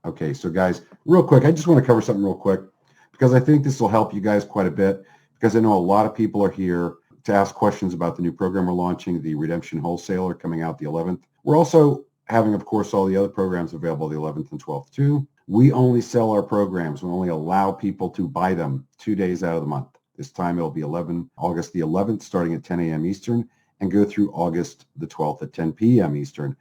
Okay, so guys, real quick, I just want to cover something real quick because I think this will help you guys quite a bit because I know a lot of people are here to ask questions about the new program we're launching, the Redemption Wholesaler coming out the 11th. We're also having, of course, all the other programs available the 11th and 12th too. We only sell our programs. We only allow people to buy them 2 days out of the month. This time it'll be August the 11th starting at 10 a.m. Eastern and go through August the 12th at 10 p.m. Eastern.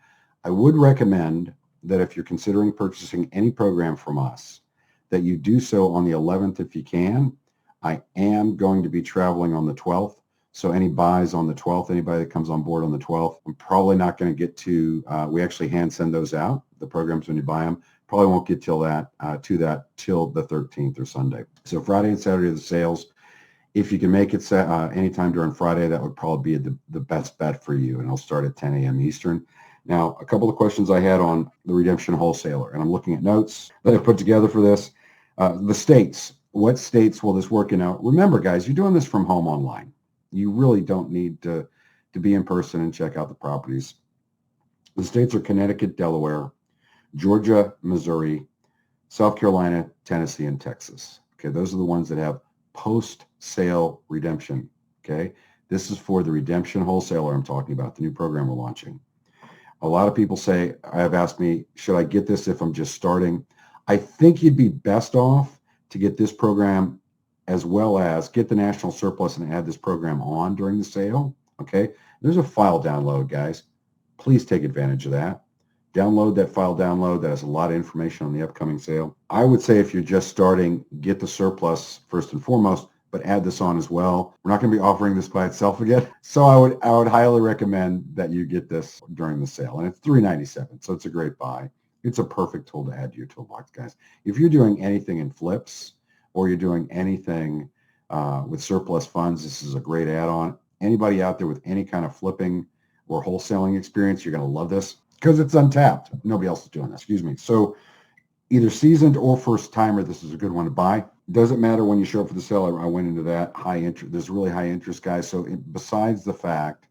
I would recommend that if you're considering purchasing any program from us, that you do so on the 11th if you can. I am going to be traveling on the 12th. So any buys on the 12th, anybody that comes on board on the 12th, I'm probably not going to get to, we actually hand send those out, the programs when you buy them. Probably won't get till the 13th or Sunday. So Friday and Saturday are the sales. If you can make it anytime during Friday, that would probably be the best bet for you. And I'll start at 10 a.m. Eastern. Now, a couple of questions I had on the Redemption Wholesaler, and I'm looking at notes that I put together for this. The states, what states will this work in? Now, remember, guys, you're doing this from home online. You really don't need to be in person and check out the properties. The states are Connecticut, Delaware, Georgia, Missouri, South Carolina, Tennessee, and Texas. Okay, those are the ones that have post-sale redemption. Okay, this is for the Redemption Wholesaler I'm talking about, the new program we're launching. A lot of people have asked me, should I get this if I'm just starting? I think you'd be best off to get this program as well as get the National Surplus and add this program on during the sale. Okay, there's a file download, guys. Please take advantage of that. Download that file download. That has a lot of information on the upcoming sale. I would say if you're just starting, get the Surplus first and foremost, but add this on as well. We're not going to be offering this by itself again. So I would highly recommend that you get this during the sale. And it's $397, so it's a great buy. It's a perfect tool to add to your toolbox, guys. If you're doing anything in flips or you're doing anything with surplus funds, this is a great add-on. Anybody out there with any kind of flipping or wholesaling experience, you're going to love this because it's untapped. Nobody else is doing this. Excuse me. So either seasoned or first timer, this is a good one to buy. Doesn't matter when you show up for the sale. I went into that high interest. There's really high interest, guys. So besides the fact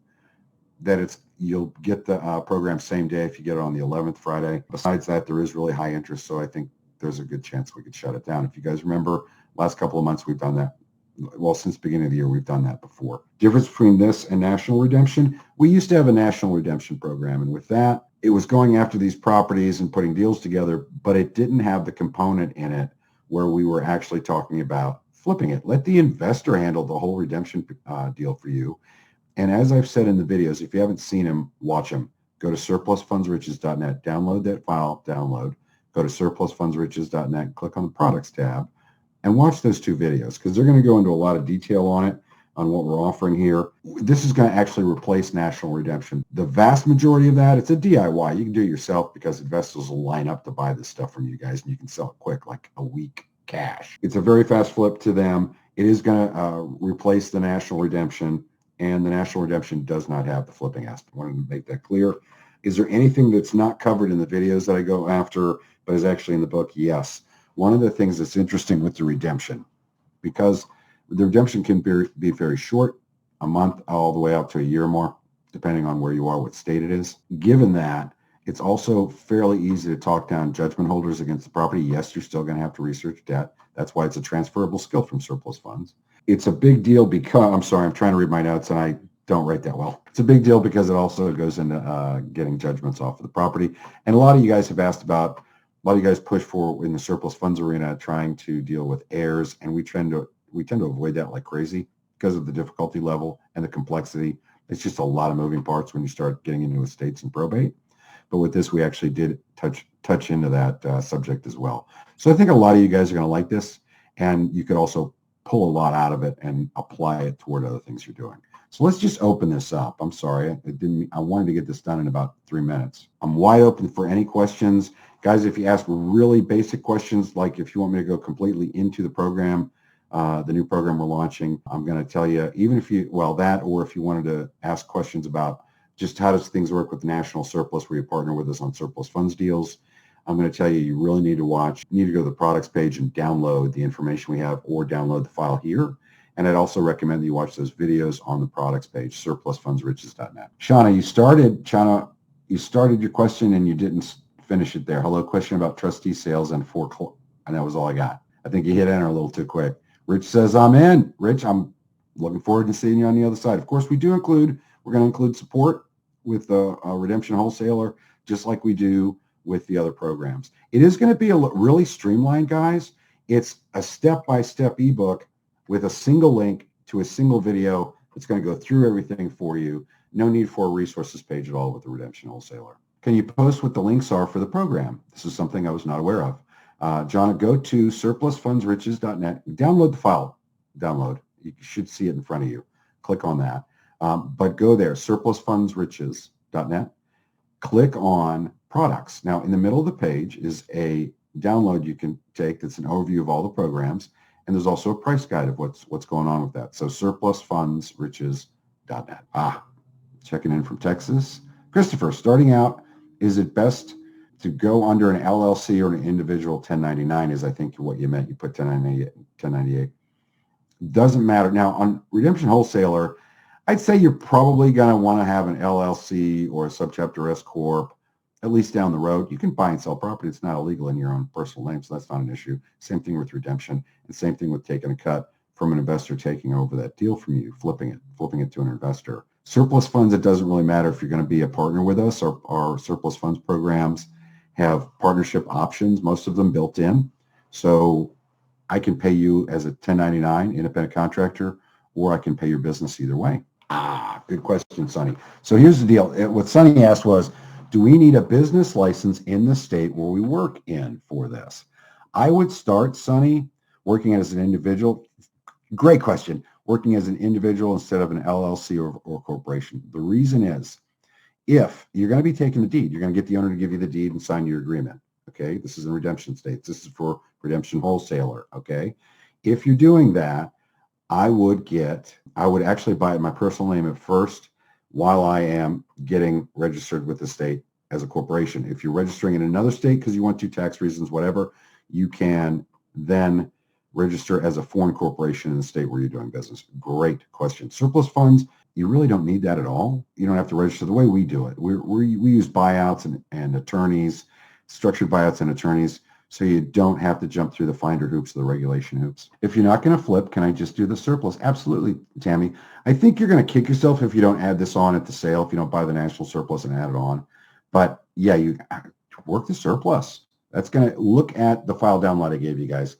that you'll get the program same day if you get it on the 11th Friday. Besides that, there is really high interest. So I think there's a good chance we could shut it down. If you guys remember, last couple of months we've done that. Well, since the beginning of the year, we've done that before. Difference between this and National Redemption. We used to have a National Redemption program. And with that, it was going after these properties and putting deals together, but it didn't have the component in it where we were actually talking about flipping it. Let the investor handle the whole redemption deal for you. And as I've said in the videos, if you haven't seen them, watch them. Go to surplusfundsriches.net, download that file, go to surplusfundsriches.net, click on the products tab, and watch those two videos because they're going to go into a lot of detail on it, on what we're offering here. This is going to actually replace National Redemption. The vast majority of that, it's a DIY. You can do it yourself because investors will line up to buy this stuff from you guys, and you can sell it quick, like a week cash. It's a very fast flip to them. It is going to replace the National Redemption, and the National Redemption does not have the flipping aspect. I wanted to make that clear. Is there anything that's not covered in the videos that I go after, but is actually in the book? Yes. One of the things that's interesting with the redemption, because the redemption can be very short, a month all the way up to a year or more, depending on where you are, what state it is. Given that, it's also fairly easy to talk down judgment holders against the property. Yes, you're still going to have to research debt. That's why it's a transferable skill from surplus funds. It's a big deal because, I'm sorry, I'm trying to read my notes and I don't write that well. It's a big deal because it also goes into getting judgments off of the property. And a lot of you guys have asked about, a lot of you guys push for in the surplus funds arena trying to deal with heirs, and we tend to avoid that like crazy because of the difficulty level and the complexity. It's just a lot of moving parts when you start getting into estates and probate. But with this, we actually did touch into that subject as well. So I think a lot of you guys are going to like this, and you could also pull a lot out of it and apply it toward other things you're doing. So let's just open this up. I'm sorry, I wanted to get this done in about 3 minutes. I'm wide open for any questions. Guys, if you ask really basic questions, like if you want me to go completely into the program, the new program we're launching, I'm going to tell you, even if you, well, that, or if you wanted to ask questions about just how does things work with the National Surplus, where you partner with us on surplus funds deals, I'm going to tell you, you really need to watch, you need to go to the products page and download the information we have, or download the file here. And I'd also recommend that you watch those videos on the products page, surplusfundsriches.net. Shauna, you started your question and you didn't finish it there. Hello, question about trustee sales and and that was all I got. I think you hit enter a little too quick. Rich says, I'm in. Rich, I'm looking forward to seeing you on the other side. Of course, we're going to include support with a redemption wholesaler, just like we do with the other programs. It is going to be really streamlined, guys. It's a step-by-step ebook with a single link to a single video that's going to go through everything for you. No need for a resources page at all with the redemption wholesaler. Can you post what the links are for the program? This is something I was not aware of. John, go to surplusfundsriches.net. Download the file. Download. You should see it in front of you. Click on that. But go there, surplusfundsriches.net. Click on products. Now, in the middle of the page is a download you can take that's an overview of all the programs. And there's also a price guide of what's going on with that. So surplusfundsriches.net. Checking in from Texas. Christopher, starting out, is it best to go under an LLC or an individual 1099 is I think what you meant. You put 1098. Doesn't matter. Now, on redemption wholesaler, I'd say you're probably going to want to have an LLC or a subchapter S Corp, at least down the road. You can buy and sell property. It's not illegal in your own personal name, so that's not an issue. Same thing with redemption, and same thing with taking a cut from an investor taking over that deal from you, flipping it to an investor. Surplus funds, it doesn't really matter if you're going to be a partner with us. Our surplus funds programs have partnership options, most of them built in. So I can pay you as a 1099 independent contractor, or I can pay your business either way. Good question, Sonny. So here's the deal. What Sonny asked was, do we need a business license in the state where we work in for this? I would start, Sonny, working as an individual. Great question. Working as an individual instead of an LLC or corporation. The reason is, if you're going to be taking the deed, you're going to get the owner to give you the deed and sign your agreement. Okay, this is in redemption states. This is for redemption wholesaler. Okay, if you're doing that, I would actually buy it in my personal name at first while I am getting registered with the state as a corporation. If you're registering in another state because you want to, tax reasons, whatever, you can then register as a foreign corporation in the state where you're doing business. Great question. Surplus funds, you really don't need that at all. You don't have to register the way we do it. We use buyouts and attorneys, structured buyouts and attorneys, so you don't have to jump through the finder hoops, the regulation hoops. If you're not going to flip, can I just do the surplus? Absolutely, Tammy. I think you're going to kick yourself if you don't add this on at the sale, if you don't buy the national surplus and add it on. But yeah, you work the surplus. That's going to look at the file download I gave you guys.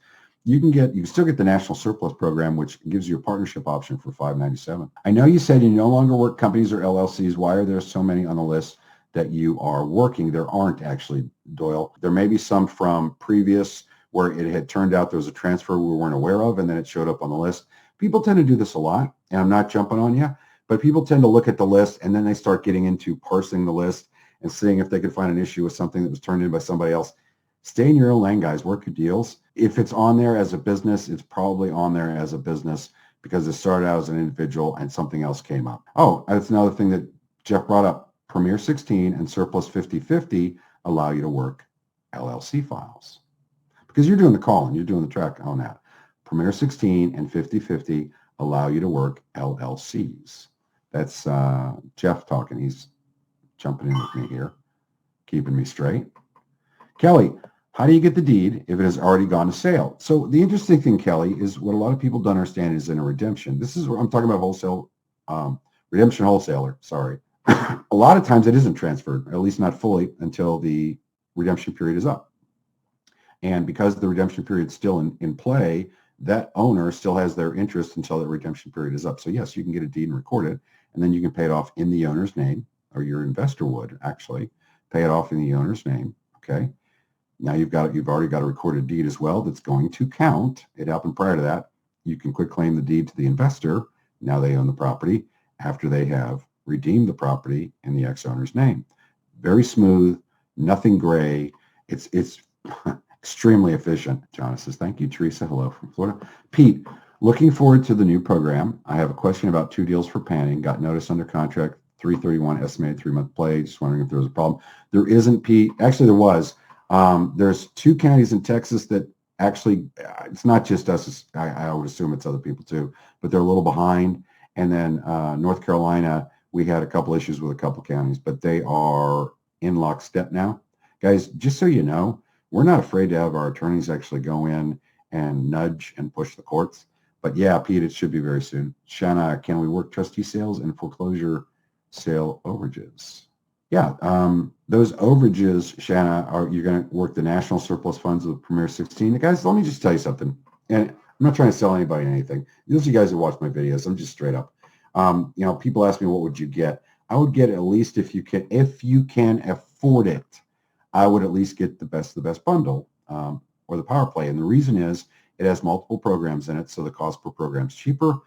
You can still get the national surplus program, which gives you a partnership option for $597. I know you said you no longer work companies or LLCs. Why are there so many on the list that you are working? There aren't actually, Doyle. There may be some from previous where it had turned out there was a transfer we weren't aware of, and then it showed up on the list. People tend to do this a lot, and I'm not jumping on you, but people tend to look at the list, and then they start getting into parsing the list and seeing if they could find an issue with something that was turned in by somebody else. Stay in your own lane, guys. Work your deals. If it's on there as a business, it's probably on there as a business because it started out as an individual and something else came up. Oh, that's another thing that Jeff brought up. Premier 16 and Surplus 5050 allow you to work LLC files because you're doing the calling, you're doing the track on that. Premier 16 and 5050 allow you to work LLCs. That's Jeff talking. He's jumping in with me here, keeping me straight. Kelly, how do you get the deed if it has already gone to sale? So the interesting thing, Kelly, is what a lot of people don't understand is in a redemption. This is where I'm talking about wholesale, redemption wholesaler, sorry. A lot of times it isn't transferred, at least not fully, until the redemption period is up. And because the redemption period is still in play, that owner still has their interest until the redemption period is up. So yes, you can get a deed and record it, and then you can pay it off in the owner's name, or your investor would actually pay it off in the owner's name. Okay. Now you've already got a recorded deed as well that's going to count. It happened prior to that. You can quit claim the deed to the investor. Now they own the property after they have redeemed the property in the ex-owner's name. Very smooth, nothing gray. It's extremely efficient. John says, thank you. Teresa, hello from Florida. Pete, looking forward to the new program. I have a question about 2 deals for Panning. Got notice under contract, 331 estimated 3-month play. Just wondering if there was a problem. There isn't, Pete. Actually, there was. There's 2 counties in Texas that actually, it's not just us. I would assume it's other people too, but they're a little behind. And then North Carolina, we had a couple issues with a couple counties, but they are in lockstep now. Guys, just so you know, we're not afraid to have our attorneys actually go in and nudge and push the courts. But yeah, Pete, it should be very soon. Shanna, can we work trustee sales and foreclosure sale overages? Yeah, those overages, Shanna, you're going to work the national surplus funds of the Premier 16. Guys, let me just tell you something. And I'm not trying to sell anybody anything. Those of you guys who watch my videos, I'm just straight up. People ask me, what would you get? I would get, at least if you can afford it, I would at least get the best bundle, or the power play. And the reason is it has multiple programs in it, so the cost per program is cheaper.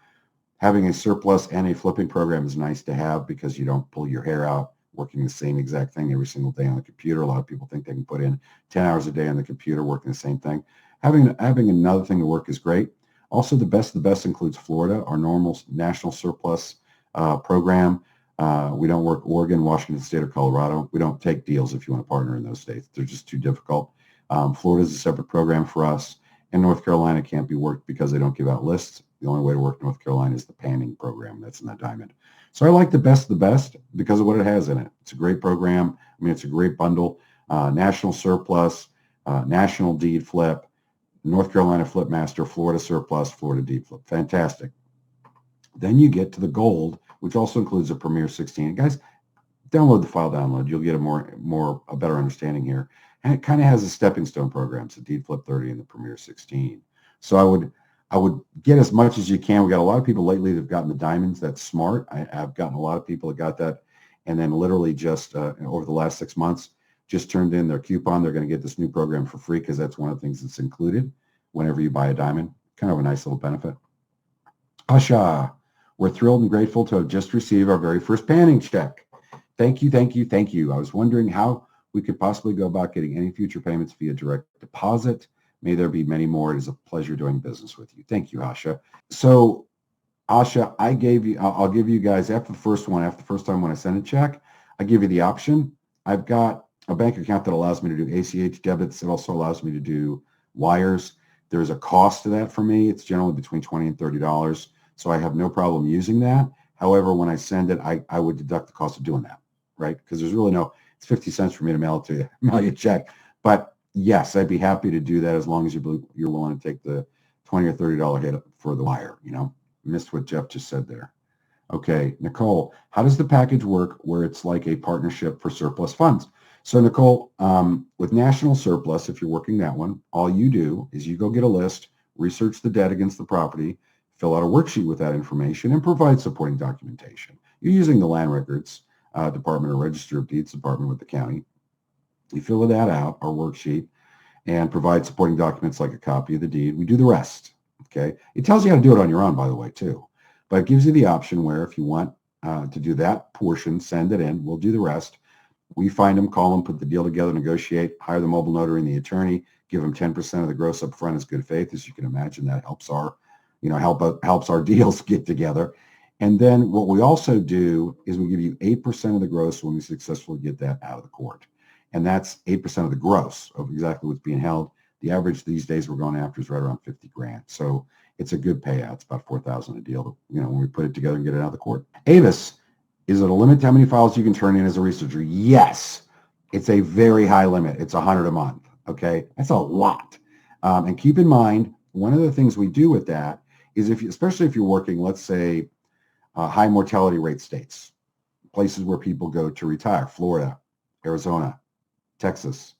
Having a surplus and a flipping program is nice to have because you don't pull your hair out working the same exact thing every single day on the computer. A lot of people think they can put in 10 hours a day on the computer working the same thing. Having another thing to work is great. Also, the best includes Florida, our normal national surplus program. We don't work Oregon, Washington State, or Colorado. We don't take deals if you want to partner in those states. They're just too difficult. Florida is a separate program for us, and North Carolina can't be worked because they don't give out lists. The only way to work North Carolina is the panning program. That's in the diamond. So I like the best because of what it has in it. It's a great program. I mean, it's a great bundle. National surplus, national deed flip, North Carolina flip master, Florida surplus, Florida deed flip. Fantastic. Then you get to the gold, which also includes a Premier 16. Guys, download the file download. You'll get a better understanding here. And it kind of has a stepping stone programs, the deed flip 30 and the Premier 16. So I would get as much as you can. We got a lot of people lately that have gotten the diamonds. That's smart. I've gotten a lot of people that got that, and then literally just over the last 6 months, just turned in their coupon. They're going to get this new program for free because that's one of the things that's included whenever you buy a diamond. Kind of a nice little benefit. Asha, we're thrilled and grateful to have just received our very first panning check. Thank you, thank you, thank you. I was wondering how we could possibly go about getting any future payments via direct deposit. May there be many more. It is a pleasure doing business with you. Thank you, Asha. So, Asha, I'll give you guys after the first time when I send a check, I give you the option. I've got a bank account that allows me to do ACH debits. It also allows me to do wires. There's a cost to that for me. It's generally between $20 and $30. So I have no problem using that. However, when I send it, I would deduct the cost of doing that, right? Because there's really it's 50 cents for me to mail you a check. But yes, I'd be happy to do that as long as you're willing to take the $20 or $30 hit for the wire. Missed what Jeff just said there. Okay, Nicole, how does the package work where it's like a partnership for surplus funds? So Nicole, with National Surplus, if you're working that one, all you do is you go get a list, research the debt against the property, fill out a worksheet with that information, and provide supporting documentation. You're using the Land Records Department or Register of Deeds Department with the county. You fill that out, our worksheet, and provide supporting documents like a copy of the deed. We do the rest, okay? It tells you how to do it on your own, by the way, too. But it gives you the option where if you want to do that portion, send it in. We'll do the rest. We find them, call them, put the deal together, negotiate, hire the mobile notary and the attorney, give them 10% of the gross up front as good faith. As you can imagine, that helps helps our deals get together. And then what we also do is we give you 8% of the gross when we successfully get that out of the court. And that's 8% of the gross of exactly what's being held. The average these days we're going after is right around 50 grand. So it's a good payout. It's about $4,000 a deal, when we put it together and get it out of the court. Avis, is it a limit to how many files you can turn in as a researcher? Yes. It's a very high limit. It's 100 a month. Okay. That's a lot. And keep in mind, one of the things we do with that is especially if you're working, let's say, high mortality rate states, places where people go to retire, Florida, Arizona, Texas,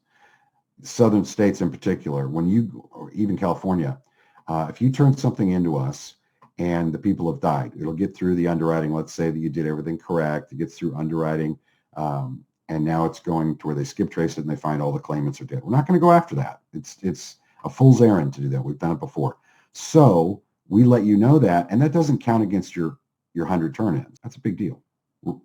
southern states in particular, or even California, if you turn something into us and the people have died, it'll get through the underwriting. Let's say that you did everything correct. It gets through underwriting, and now it's going to where they skip trace it and they find all the claimants are dead. We're not going to go after that. It's a fool's errand to do that. We've done it before. So we let you know that, and that doesn't count against your 100 turn-ins. That's a big deal.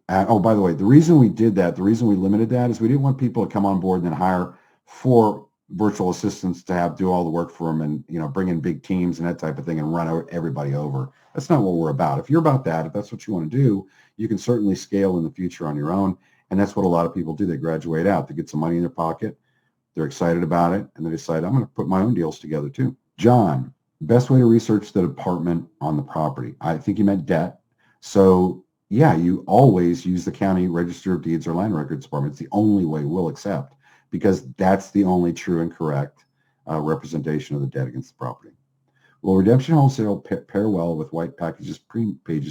Oh, by the way, the reason we did that, the reason we limited that is we didn't want people to come on board and then hire 4 virtual assistants to do all the work for them and, bring in big teams and that type of thing and run everybody over. That's not what we're about. If you're about that, if that's what you want to do, you can certainly scale in the future on your own. And that's what a lot of people do. They graduate out, they get some money in their pocket, they're excited about it, and they decide, I'm going to put my own deals together too. John, best way to research the department on the property. I think you meant debt. So yeah, you always use the county Register of Deeds or Land Records Department. It's the only way we'll accept because that's the only true and correct representation of the debt against the property. Will redemption wholesale pair well with white pages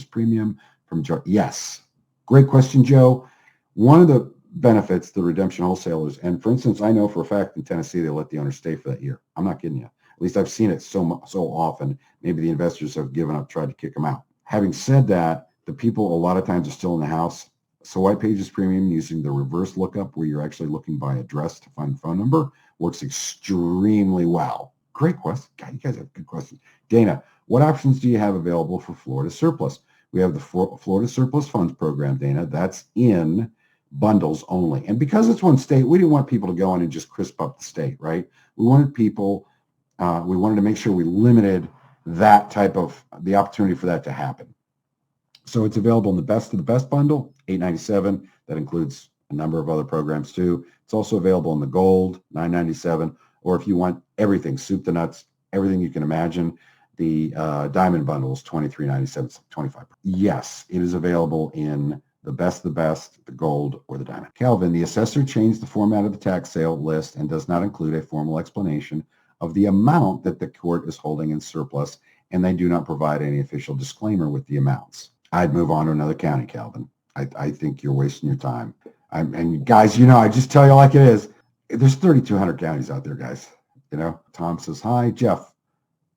premium from Joe? Yes. Great question, Joe. One of the benefits the redemption wholesalers, and for instance, I know for a fact in Tennessee they let the owners stay for that year. I'm not kidding you. At least I've seen it so often. Maybe the investors have given up, tried to kick them out. Having said that, the people a lot of times are still in the house. So white pages premium using the reverse lookup where you're actually looking by address to find the phone number works extremely well. Great question. God, you guys have good questions. Dana, what options do you have available for Florida Surplus? We have the Florida Surplus Funds Program, Dana. That's in bundles only. And because it's one state, we didn't want people to go in and just crisp up the state, right? We wanted people, we wanted to make sure we limited that type of, the opportunity for that to happen. So it's available in the Best of the Best bundle, $897. That includes a number of other programs too. It's also available in the Gold, $997. Or if you want everything, soup to nuts, everything you can imagine, the Diamond bundle is $23.97, $25. Yes, it is available in the Best of the Best, the Gold, or the Diamond. Calvin, the assessor changed the format of the tax sale list and does not include a formal explanation of the amount that the court is holding in surplus, and they do not provide any official disclaimer with the amounts. I'd move on to another county, Calvin. I think you're wasting your time. And guys, you know, I just tell you like it is. There's 3,200 counties out there, guys. You know, Tom says, hi, Jeff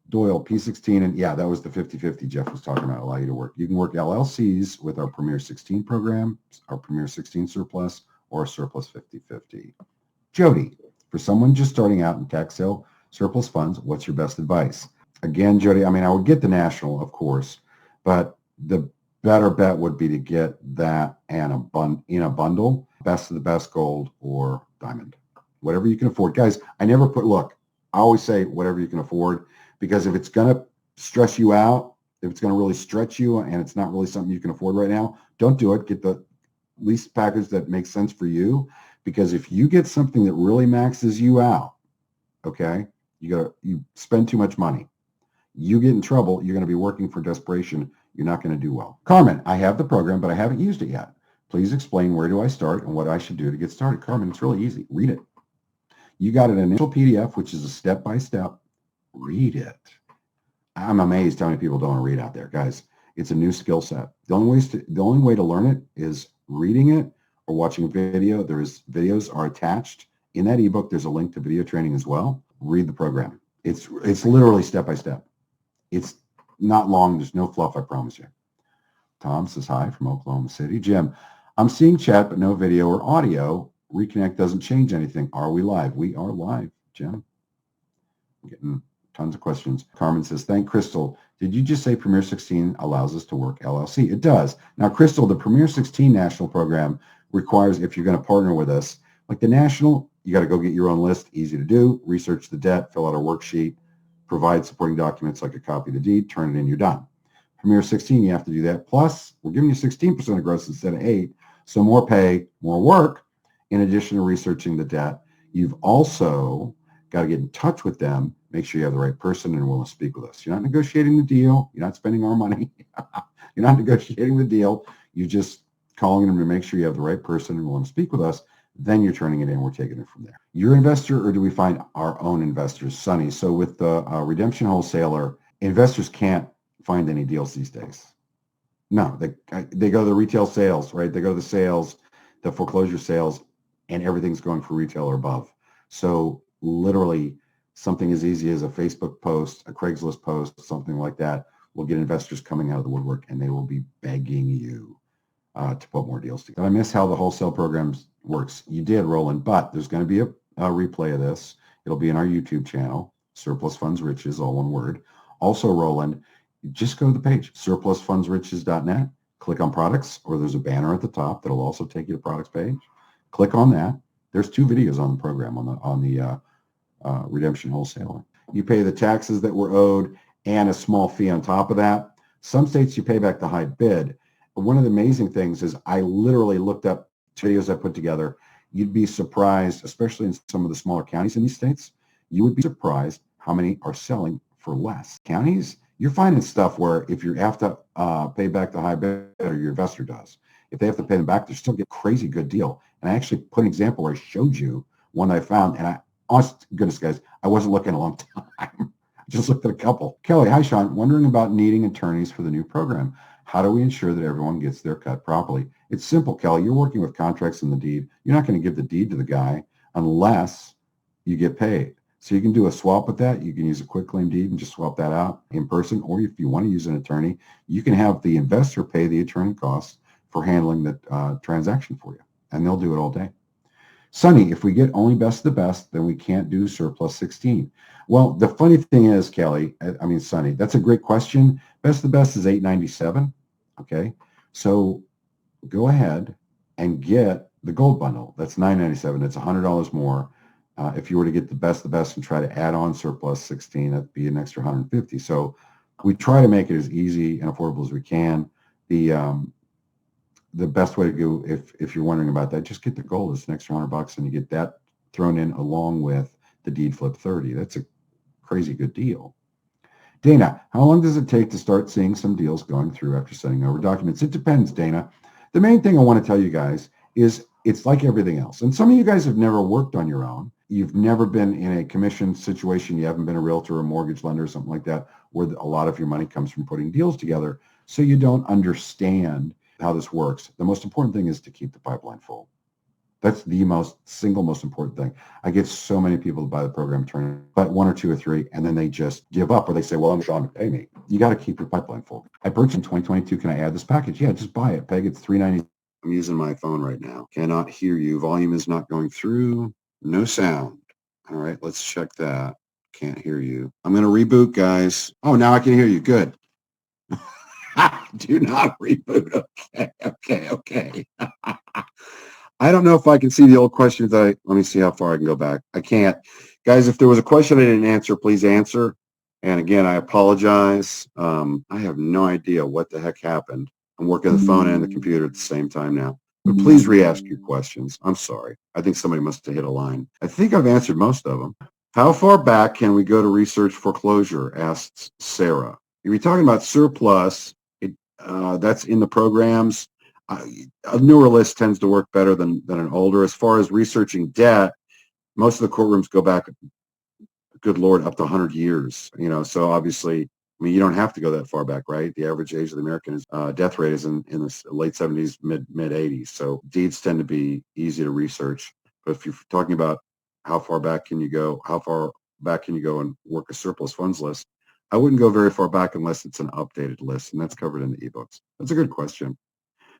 Doyle, P16. And yeah, that was the 50-50 Jeff was talking about, allow you to work. You can work LLCs with our Premier 16 program, our Premier 16 surplus, or surplus 50-50. Jody, for someone just starting out in tax sale surplus funds, what's your best advice? Again, Jody, I mean, I would get the national, of course, but the better bet would be to get that and in a bundle, Best of the Best, Gold, or Diamond. Whatever you can afford. Guys, I never put, look, I always say whatever you can afford, because if it's going to stress you out, if it's going to really stretch you and it's not really something you can afford right now, don't do it. Get the least package that makes sense for you, because if you get something that really maxes you out, okay, you spend too much money. You get in trouble, you're going to be working for desperation. You're not going to do well. Carmen, I have the program, but I haven't used it yet. Please explain where do I start and what I should do to get started. Carmen, it's really easy. Read it. You got an initial PDF, which is a step-by-step. Read it. I'm amazed how many people don't want to read out there, guys. It's a new skill set. The only way to learn it is reading it or watching video. Videos are attached. In that ebook, there's a link to video training as well. Read the program. It's literally step-by-step. It's not long. There's no fluff, I promise you. Tom says hi from Oklahoma City. Jim, I'm seeing chat, but no video or audio. Reconnect doesn't change anything. Are we live? We are live, Jim. I'm getting tons of questions. Carmen says, thank Crystal. Did you just say Premier 16 allows us to work LLC? It does. Now, Crystal, the Premier 16 national program requires, if you're going to partner with us, like the national, you got to go get your own list. Easy to do. Research the debt, fill out a worksheet, provide supporting documents like a copy of the deed, turn it in, you're done. Premier 16, you have to do that. Plus, we're giving you 16% of gross instead of 8%. So more pay, more work. In addition to researching the debt, you've also got to get in touch with them, make sure you have the right person and willing to speak with us. You're not negotiating the deal. You're not spending our money. You're not negotiating the deal. You're just calling them to make sure you have the right person and willing to speak with us. Then you're turning it in. We're taking it from there. Your investor, or do we find our own investors? Sonny, so with the redemption wholesaler, investors can't find any deals these days. No, they go to the retail sales, right? They go to the sales, the foreclosure sales, and everything's going for retail or above. So literally something as easy as a Facebook post, a Craigslist post, something like that will get investors coming out of the woodwork, and they will be begging you to put more deals together. Did I miss how the wholesale programs works? You did, Roland, but there's going to be a replay of this. It'll be in our YouTube channel, Surplus Funds Riches, all one word. Also, Roland, just go to the page, surplusfundsriches.net, click on products, or there's a banner at the top that'll also take you to products page. Click on that. There's 2 videos on the program on the redemption wholesaler. You pay the taxes that were owed and a small fee on top of that. Some states you pay back the high bid. But one of the amazing things is I literally looked up videos I put together. You'd be surprised, especially in some of the smaller counties in these states, you would be surprised how many are selling for less. Counties, you're finding stuff where if you have to pay back the high bid, or your investor does, if they have to pay them back, they still get a crazy good deal. And I actually put an example where I showed you one I found, and honest goodness, guys, I wasn't looking a long time. I just looked at a couple. Kelly, hi, Sean. Wondering about needing attorneys for the new program. How do we ensure that everyone gets their cut properly? It's simple, Kelly. You're working with contracts and the deed. You're not going to give the deed to the guy unless you get paid. So you can do a swap with that. You can use a quitclaim deed and just swap that out in person. Or if you want to use an attorney, you can have the investor pay the attorney costs for handling the transaction for you. And they'll do it all day. Sonny, if we get only best of the best, then we can't do surplus 16. Well, the funny thing is, Kelly, Sonny, that's a great question. Best of the best is $897. Okay. So go ahead and get the gold bundle. That's $997. It's $100 more. If you were to get the best of the best and try to add on surplus 16, that'd be an extra $150. So we try to make it as easy and affordable as we can. The best way to go, if you're wondering about that, just get the gold. It's an extra $100, and you get that thrown in along with the deed flip 30. That's a crazy good deal. Dana, how long does it take to start seeing some deals going through after sending over documents? It depends, Dana. The main thing I want to tell you guys is it's like everything else. And some of you guys have never worked on your own. You've never been in a commission situation. You haven't been a realtor or a mortgage lender or something like that, where a lot of your money comes from putting deals together. So you don't understand how this works. The most important thing is to keep the pipeline full. That's the single most important thing. I get so many people to buy the program, turn but one or two or three, and then they just give up, or they say, well, I'm Sean, pay me. You got to keep your pipeline full. I purchased in 2022. Can I add this package? Yeah, just buy it. Peg, it's $390. I'm using my phone right now. Cannot hear you. Volume is not going through. No sound. All right, let's check that. Can't hear you. I'm going to reboot, guys. Oh, now I can hear you. Good. Do not reboot. Okay. I don't know if I can see the old questions. Let me see how far I can go back. I can't. Guys, if there was a question I didn't answer, please answer. And again, I apologize. I have no idea what the heck happened. I'm working the phone and the computer at the same time now. But please re-ask your questions. I'm sorry. I think somebody must have hit a line. I think I've answered most of them. How far back can we go to research foreclosure? Asks Sarah. If you're talking about surplus, that's in the programs. A newer list tends to work better than an older. As far as researching debt, most of the courtrooms go back, good Lord, up to 100 years. So obviously, you don't have to go that far back, right? The average age of the American death rate is in the late 70s, mid 80s. So deeds tend to be easy to research. But if you're talking about how far back can you go and work a surplus funds list, I wouldn't go very far back unless it's an updated list, and that's covered in the ebooks. That's a good question.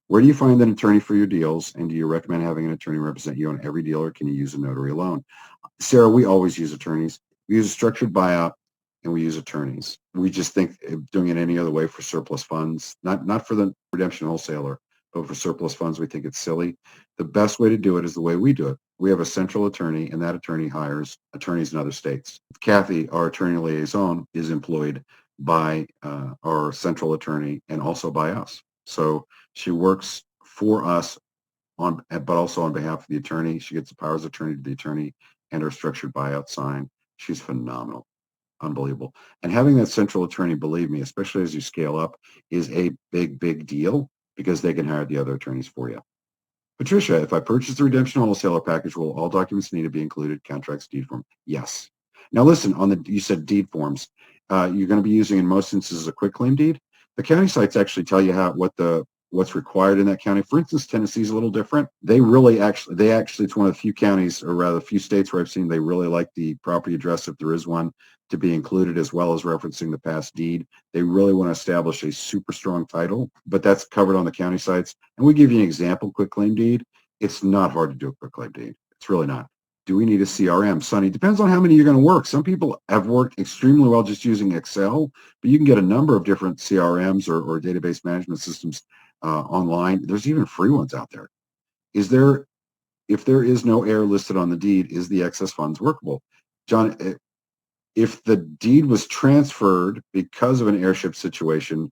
Where do you find an attorney for your deals, and do you recommend having an attorney represent you on every deal, or can you use a notary alone? Sarah, we always use attorneys. We use a structured buyout, and we use attorneys. We just think doing it any other way for surplus funds, not for the redemption wholesaler, but for surplus funds, we think it's silly. The best way to do it is the way we do it. We have a central attorney, and that attorney hires attorneys in other states. Kathy, our attorney liaison, is employed by our central attorney and also by us. So she works for us but also on behalf of the attorney. She gets the powers of attorney to the attorney and her structured buyout sign. She's phenomenal. Unbelievable. And having that central attorney, believe me, especially as you scale up, is a big, big deal because they can hire the other attorneys for you. Patricia, if I purchase the redemption wholesaler package, will all documents need to be included? Contracts, deed form? Yes. Now listen, you said deed forms. You're going to be using in most instances a quitclaim deed. The county sites actually tell you what's required in that county. For instance, Tennessee is a little different. They actually, it's one of the few counties, or rather few states where I've seen they really like the property address, if there is one, to be included, as well as referencing the past deed. They really want to establish a super strong title, but that's covered on the county sites. And we give you an example quitclaim deed. It's not hard to do a quitclaim deed. It's really not. Do we need a CRM? Sonny, depends on how many you're going to work. Some people have worked extremely well just using Excel, but you can get a number of different CRMs or database management systems online. There's even free ones out there. If there is no heir listed on the deed, is the excess funds workable? John, if the deed was transferred because of an heirship situation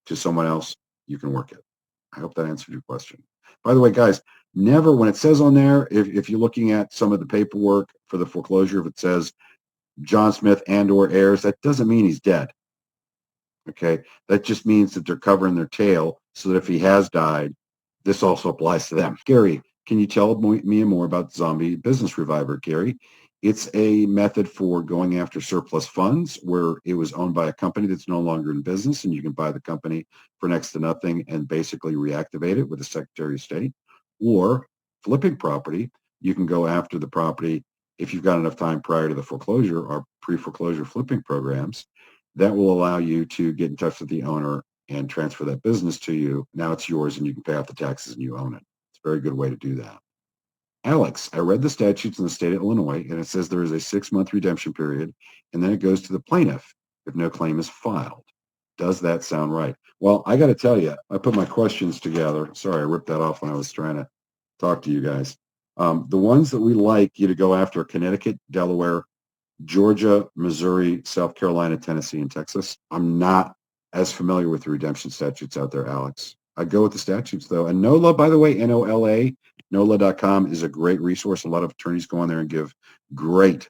to someone else, you can work it. I hope that answered your question. By the way, guys, never, when it says on there, if you're looking at some of the paperwork for the foreclosure, if it says John Smith and or heirs, that doesn't mean he's dead. Okay, that just means that they're covering their tail so that if he has died, this also applies to them. Gary, Can you tell me more about Zombie Business Reviver, Gary? It's a method for going after surplus funds where it was owned by a company that's no longer in business, and you can buy the company for next to nothing and basically reactivate it with the Secretary of State. Or flipping property, you can go after the property if you've got enough time prior to the foreclosure or pre-foreclosure flipping programs. That will allow you to get in touch with the owner and transfer that business to you. Now it's yours and you can pay off the taxes and you own it. It's a very good way to do that. Alex, I read the statutes in the state of Illinois, and it says there is a 6-month redemption period, and then it goes to the plaintiff if no claim is filed. Does that sound right? Well, I got to tell you, I put my questions together. Sorry, I ripped that off when I was trying to talk to you guys. The ones that we like you to go after are Connecticut, Delaware, Georgia, Missouri, South Carolina, Tennessee, and Texas. I'm not as familiar with the redemption statutes out there, Alex. I go with the statutes, though. And NOLA, by the way, NOLA, NOLA.com is a great resource. A lot of attorneys go on there and give great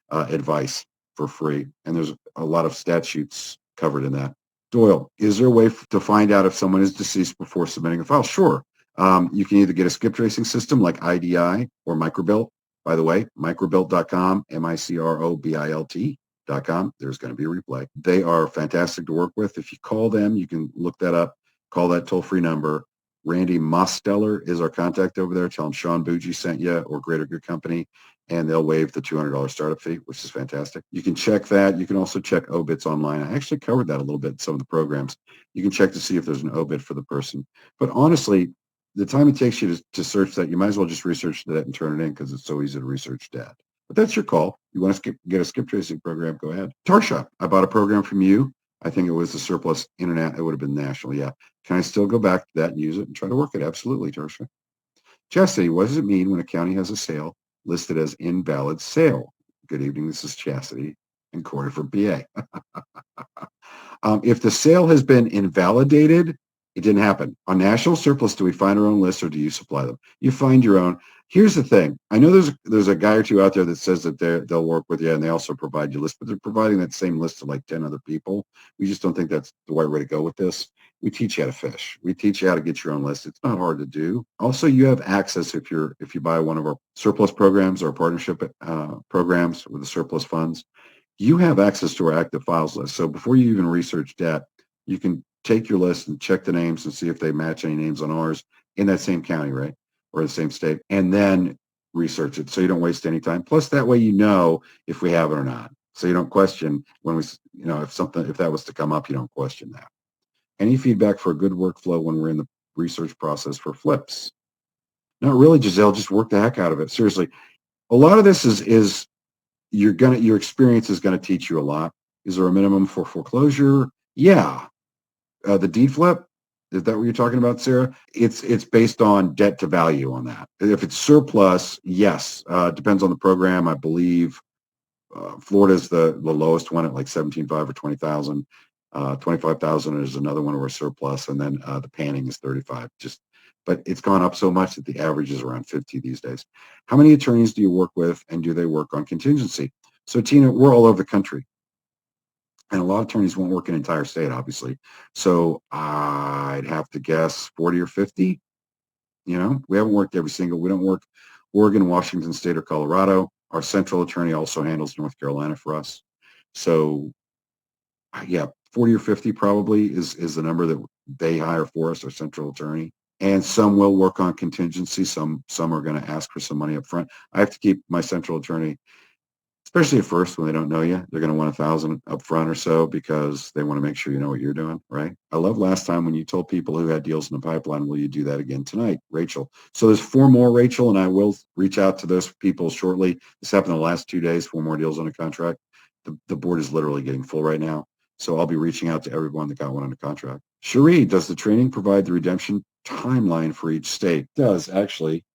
advice for free. And there's a lot of statutes covered in that. Doyle, is there a way to find out if someone is deceased before submitting a file? Sure. You can either get a skip tracing system like IDI or Microbilt. By the way, microbilt.com, microbilt.com. There's going to be a replay. They are fantastic to work with. If you call them, you can look that up. Call that toll-free number. Randy Mosteller is our contact over there. Tell him Sean Bougie sent you or Greater Good Company, and they'll waive the $200 startup fee, which is fantastic. You can check that. You can also check OBITs online. I actually covered that a little bit in some of the programs. You can check to see if there's an OBIT for the person. But honestly, the time it takes you to search that, you might as well just research that and turn it in because it's so easy to research that. But that's your call. You want to get a skip tracing program, go ahead. Tarsha, I bought a program from you. I think it was the surplus internet. It would have been national. Yeah. Can I still go back to that and use it and try to work it? Absolutely, Tarsha. Chastity, what does it mean when a county has a sale listed as invalid sale? Good evening. This is Chastity in Corder BA. If the sale has been invalidated, it didn't happen. On national surplus, do we find our own lists or do you supply them? You find your own. Here's the thing. I know there's a guy or two out there that says that they'll work with you and they also provide you lists, but they're providing that same list to like 10 other people. We just don't think that's the right way to go with this. We teach you how to fish. We teach you how to get your own list. It's not hard to do. Also, you have access if you buy one of our surplus programs or partnership programs with the surplus funds. You have access to our active files list. So before you even research debt, you can take your list and check the names and see if they match any names on ours in that same county, right? Or the same state, and then research it so you don't waste any time. Plus, that way you know if we have it or not. So you don't question when if that was to come up, you don't question that. Any feedback for a good workflow when we're in the research process for flips? Not really, Giselle. Just work the heck out of it. Seriously, a lot of this is your experience is gonna teach you a lot. Is there a minimum for foreclosure? Yeah. The deed flip, is that what you're talking about, Sarah? It's based on debt to value on that. If it's surplus, yes. Depends on the program. I believe Florida's the lowest one at like 17.5 or 20,000. 25,000 is another one where surplus, and then the panning is 35. But it's gone up so much that the average is around 50 these days. How many attorneys do you work with, and do they work on contingency? So Tina, we're all over the country. And a lot of attorneys won't work an entire state, obviously. So I'd have to guess 40 or 50. We haven't worked we don't work Oregon, Washington State, or Colorado. Our central attorney also handles North Carolina for us. So yeah, 40 or 50 probably is the number that they hire for us, our central attorney. And some will work on contingency. Some are going to ask for some money up front. I have to keep my central attorney, especially at first when they don't know you, they're going to want $1,000 up front or so because they want to make sure you know what you're doing, right? I love last time when you told people who had deals in the pipeline, will you do that again tonight, Rachel? So there's 4 more, Rachel, and I will reach out to those people shortly. This happened the last 2 days, 4 more deals on a contract. The board is literally getting full right now. So I'll be reaching out to everyone that got one under contract. Cherie, does the training provide the redemption timeline for each state? It does, actually.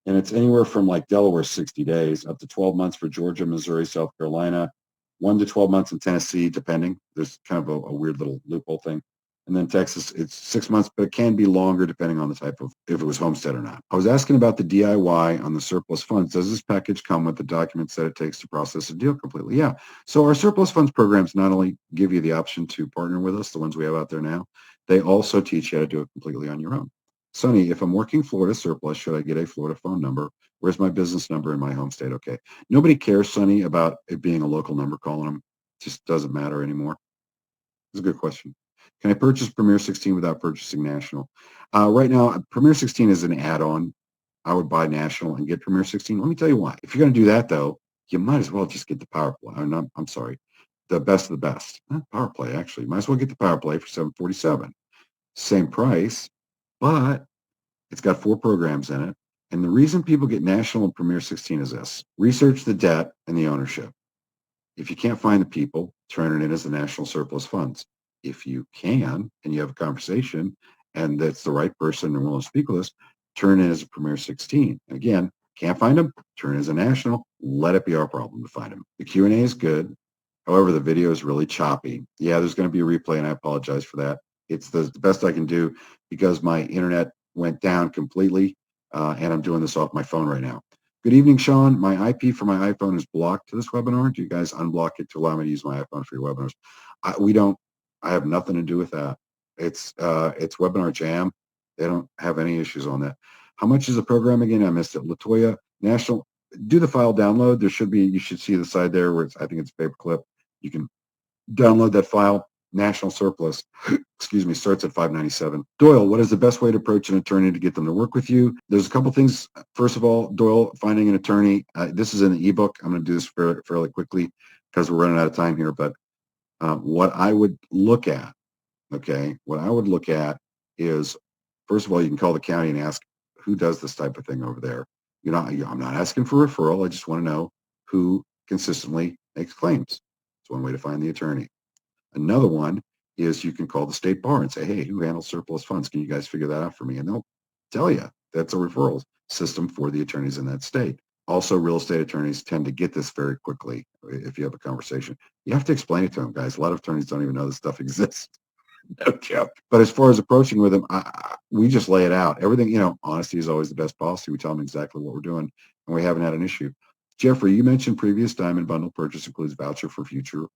And it's anywhere from like Delaware, 60 days, up to 12 months for Georgia, Missouri, South Carolina, 1 to 12 months in Tennessee, depending. There's kind of a weird little loophole thing. And then Texas, it's 6 months, but it can be longer depending on the type of, if it was homestead or not. I was asking about the DIY on the surplus funds. Does this package come with the documents that it takes to process a deal completely? Yeah. So our surplus funds programs not only give you the option to partner with us, the ones we have out there now, they also teach you how to do it completely on your own. Sonny, if I'm working Florida surplus, should I get a Florida phone number? Where's my business number in my home state? Okay. Nobody cares, Sonny, about it being a local number calling them. It just doesn't matter anymore. It's a good question. Can I purchase Premier 16 without purchasing National? Right now, Premier 16 is an add-on. I would buy National and get Premier 16. Let me tell you why. If you're going to do that, though, you might as well just get the Power Play. I'm sorry, the best of the best. Power Play, actually. Might as well get the Power Play for $747. Same price, but it's got 4 programs in it. And the reason people get National and Premier 16 is this. Research the debt and the ownership. If you can't find the people, turn it in as the national surplus funds. If you can, and you have a conversation, and that's the right person and willing to speak with us, turn it as a Premier 16. Again, can't find them, turn it as a national. Let it be our problem to find them. The Q&A is good. However, the video is really choppy. Yeah, there's going to be a replay, and I apologize for that. It's the best I can do because my internet went down completely, and I'm doing this off my phone right now. Good evening, Sean. My IP for my iPhone is blocked to this webinar. Do you guys unblock it to allow me to use my iPhone for your webinars? I have nothing to do with that. It's Webinar Jam. They don't have any issues on that. How much is the program again? I missed it. Latoya, National, do the file download. You should see the side there where I think it's paperclip. You can download that file. National surplus, excuse me, starts at $597. Doyle, what is the best way to approach an attorney to get them to work with you? There's a couple things. First of all, Doyle, finding an attorney. This is in the ebook. I'm going to do this fairly quickly because we're running out of time here. But what I would look at, is, first of all, you can call the county and ask who does this type of thing over there. I'm not asking for referral. I just want to know who consistently makes claims. It's one way to find the attorney. Another one is you can call the state bar and say, hey, who handles surplus funds? Can you guys figure that out for me? And they'll tell you. That's a referral system for the attorneys in that state. Also, real estate attorneys tend to get this very quickly if you have a conversation. You have to explain it to them, guys. A lot of attorneys don't even know this stuff exists. No joke. But as far as approaching with them, we just lay it out. Everything, honesty is always the best policy. We tell them exactly what we're doing, and we haven't had an issue. Jeffrey, you mentioned previous diamond bundle purchase includes voucher for future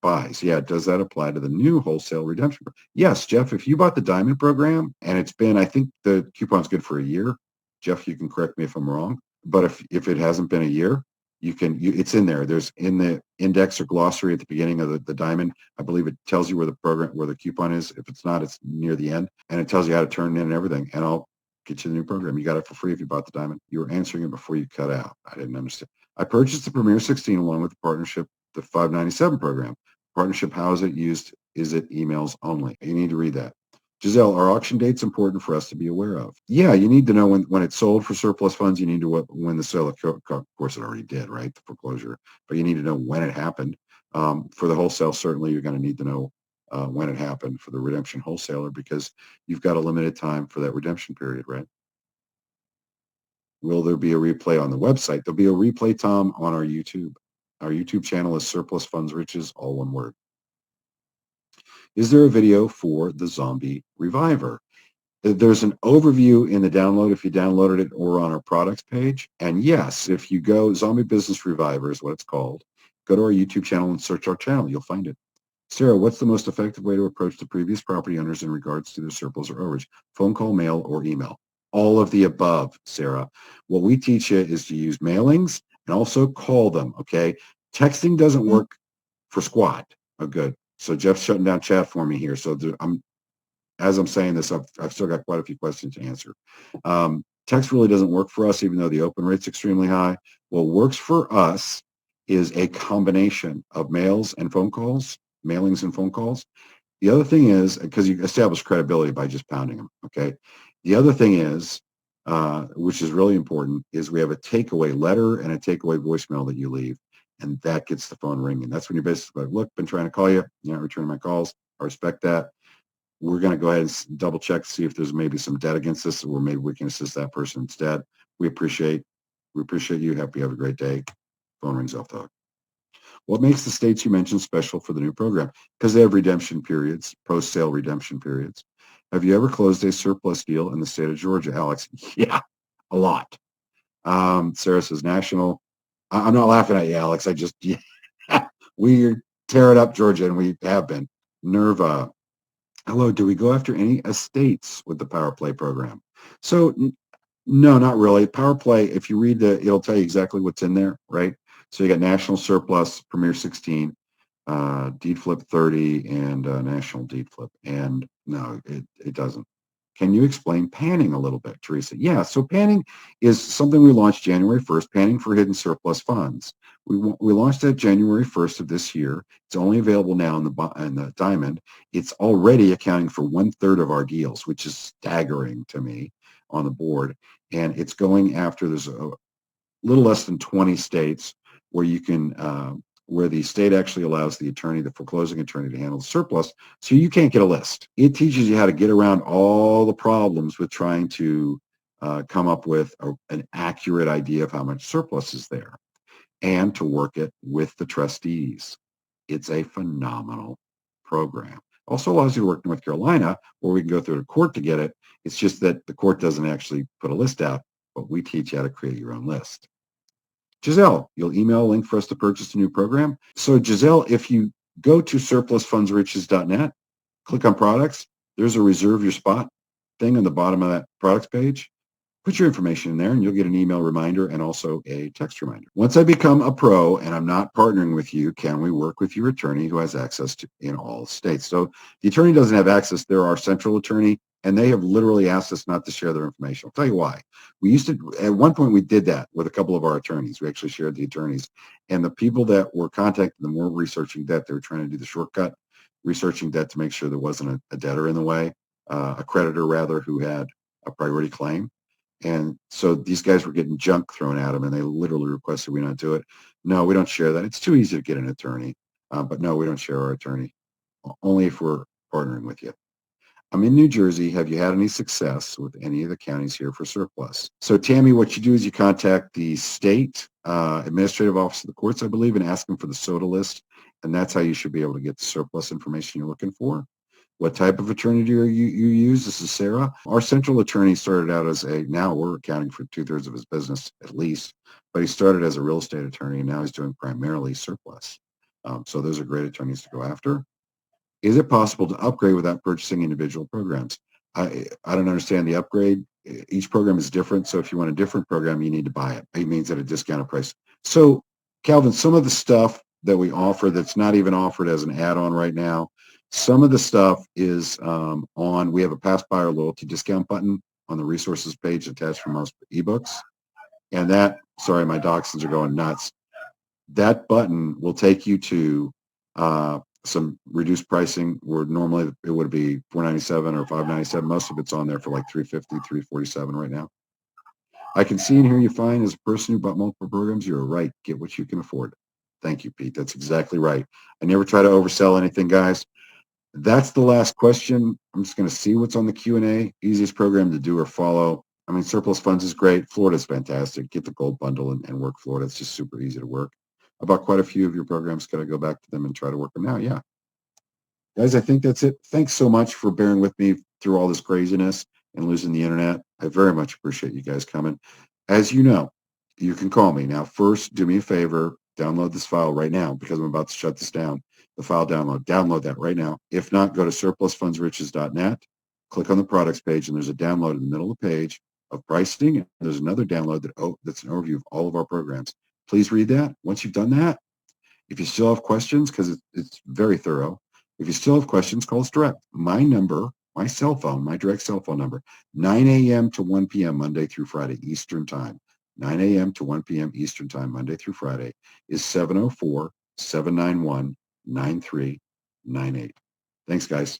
buys. Yeah, does that apply to the new wholesale redemption? Yes, Jeff, if you bought the diamond program and it's been, I think the coupon's good for a year. Jeff, you can correct me if I'm wrong. But if it hasn't been a year, it's in there. There's in the index or glossary at the beginning of the diamond. I believe it tells you where the coupon is. If it's not, it's near the end. And it tells you how to turn it in and everything. And I'll get you the new program. You got it for free if you bought the diamond. You were answering it before you cut out. I didn't understand. I purchased the Premier 16 along with the partnership, the 597 program. Partnership, how is it used? Is it emails only? You need to read that. Giselle, are auction dates important for us to be aware of? Yeah, you need to know when it's sold for surplus funds. You need to when the sale, of course, it already did, right? The foreclosure, but you need to know when it happened. For the wholesale, certainly you're going to need to know when it happened for the redemption wholesaler because you've got a limited time for that redemption period, right? Will there be a replay on the website? There'll be a replay, Tom, on our YouTube. Our YouTube channel is Surplus Funds Riches, all one word. Is there a video for the Zombie Reviver? There's an overview in the download if you downloaded it or on our products page. And yes, if you go Zombie Business Reviver is what it's called, go to our YouTube channel and search our channel. You'll find it. Sarah, what's the most effective way to approach the previous property owners in regards to their surplus or overage? Phone call, mail, or email? All of the above, Sarah. What we teach you is to use mailings and also call them, okay? Texting doesn't work for squat. Oh, good. So Jeff's shutting down chat for me here. So as I'm saying this, I've still got quite a few questions to answer. Text really doesn't work for us, even though the open rate's extremely high. What works for us is a combination of mailings and phone calls. The other thing is, because you establish credibility by just pounding them, okay? The other thing is, which is really important, is we have a takeaway letter and a takeaway voicemail that you leave, and that gets the phone ringing. That's when you're basically like, look, been trying to call you, you're not returning my calls. I respect that. We're going to go ahead and double check to see if there's maybe some debt against this, or maybe we can assist that person instead. We appreciate you. Hope you have a great day. Phone rings off the hook. What makes the states you mentioned special for the new program? Because they have redemption periods, post-sale redemption periods. Have you ever closed a surplus deal in the state of Georgia, Alex? Yeah, a lot. Sarah says national. I'm not laughing at you, Alex. We tear it up, Georgia, and we have been. Nerva. Hello, do we go after any estates with the Power Play program? So no, not really. Power Play, if you read it'll tell you exactly what's in there, right? So you got National Surplus, Premier 16, Deed Flip 30, and National Deed Flip. And no, it doesn't. Can you explain panning a little bit, Teresa? Yeah, so panning is something we launched January 1st, panning for hidden surplus funds. We launched that January 1st of this year. It's only available now in the Diamond. It's already accounting for 1/3 of our deals, which is staggering to me on the board. And it's going after, there's a little less than 20 states where you can, where the state actually allows the attorney, the foreclosing attorney, to handle the surplus. So you can't get a list. It teaches you how to get around all the problems with trying to come up with an accurate idea of how much surplus is there and to work it with the trustees. It's a phenomenal program. Also allows you to work in North Carolina where we can go through the court to get it. It's just that the court doesn't actually put a list out, but we teach you how to create your own list. Giselle, you'll email a link for us to purchase a new program. So Giselle, if you go to surplusfundsriches.net, click on products, there's a reserve your spot thing on the bottom of that products page. Put your information in there and you'll get an email reminder and also a text reminder. Once I become a pro and I'm not partnering with you, can we work with your attorney who has access to in all states? So the attorney doesn't have access. They're our central attorney, and they have literally asked us not to share their information. I'll tell you why. We used to, at one point we did that with a couple of our attorneys. We actually shared the attorneys, and the people that were contacting them were researching debt. They were trying to do the shortcut, researching debt to make sure there wasn't a debtor in the way, a creditor rather, who had a priority claim. And so these guys were getting junk thrown at them, and they literally requested we not do it. No, we don't share that. It's too easy to get an attorney. But no, we don't share our attorney, only if we're partnering with you. I'm in New Jersey. Have you had any success with any of the counties here for surplus? So Tammy, what you do is you contact the state administrative office of the courts, I believe, and ask them for the SOTA list. And that's how you should be able to get the surplus information you're looking for. What type of attorney do you use? This is Sarah. Our central attorney started out as now we're accounting for 2/3 of his business at least, but he started as a real estate attorney and now he's doing primarily surplus. So those are great attorneys to go after. Is it possible to upgrade without purchasing individual programs? I don't understand the upgrade. Each program is different. So if you want a different program, you need to buy it. It means at a discounted price. So Calvin, some of the stuff that we offer that's not even offered as an add-on right now, some of the stuff is we have a past buyer loyalty discount button on the resources page attached from most ebooks. And sorry, my dachshunds are going nuts. That button will take you to some reduced pricing where normally it would be $497 or $597. Most of it's on there for like $350, $347 right now. I can see and hear you fine. As a person who bought multiple programs, you're right. Get what you can afford. Thank you, Pete. That's exactly right. I never try to oversell anything, guys. That's the last question. I'm just going to see what's on the Q&A. Easiest program to do or follow. I mean, Surplus Funds is great. Florida's fantastic. Get the gold bundle and work Florida. It's just super easy to work. About quite a few of your programs. Got to go back to them and try to work them now. Yeah. Guys, I think that's it. Thanks so much for bearing with me through all this craziness and losing the internet. I very much appreciate you guys coming. As you know, you can call me. Now, first, do me a favor. Download this file right now because I'm about to shut this down. The file download. Download that right now. If not, go to surplusfundsriches.net. Click on the products page, and there's a download in the middle of the page of pricing. And there's another download that's an overview of all of our programs. Please read that. Once you've done that, if you still have questions, because it's very thorough, if you still have questions, call us direct. My number, my cell phone, my direct cell phone number, 9 a.m. to 1 p.m. Monday through Friday, Eastern Time. 9 a.m. to 1 p.m. Eastern Time, Monday through Friday, is 704-791-9398. Thanks, guys.